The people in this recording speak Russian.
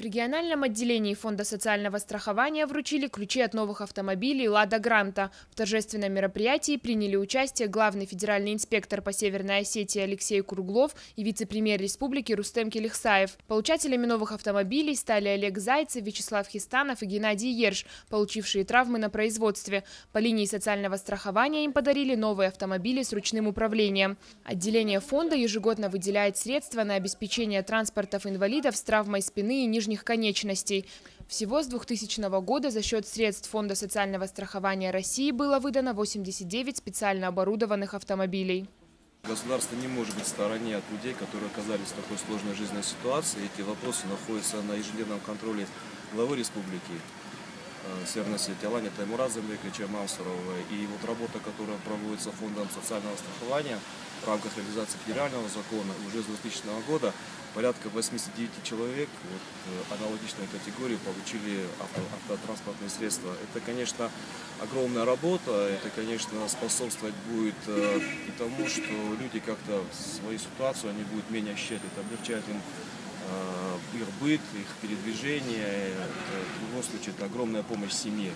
региональном отделении Фонда социального страхования вручили ключи от новых автомобилей «Лада Гранта». В торжественном мероприятии приняли участие главный федеральный инспектор по Северной Осетии Алексей Круглов и вице-премьер республики Рустем Келихсаев. Получателями новых автомобилей стали Олег Зайцев, Вячеслав Хистанов и Геннадий Ерш, получившие травмы на производстве. По линии социального страхования им подарили новые автомобили с ручным управлением. Отделение фонда ежегодно выделяет средства на обеспечение транспортов инвалидов с травмой спины и нижних конечностей. Всего с 2000 года за счет средств Фонда социального страхования России было выдано 89 специально оборудованных автомобилей. Государство не может быть в стороне от людей, которые оказались в такой сложной жизненной ситуации. Эти вопросы находятся на ежедневном контроле главы республики Северной Осетии Алани Таймураза Меклича Мансурова. И вот работа, которая проводится Фондом социального страхования в рамках реализации федерального закона уже с 2000 года, порядка 89 человек аналогичной категории получили автотранспортные средства. Это, конечно, огромная работа, это, конечно, способствовать будет и тому, что люди как-то свою ситуацию они будут менее ощущать, это облегчает им их быт, их передвижение, в любом случае это огромная помощь семье.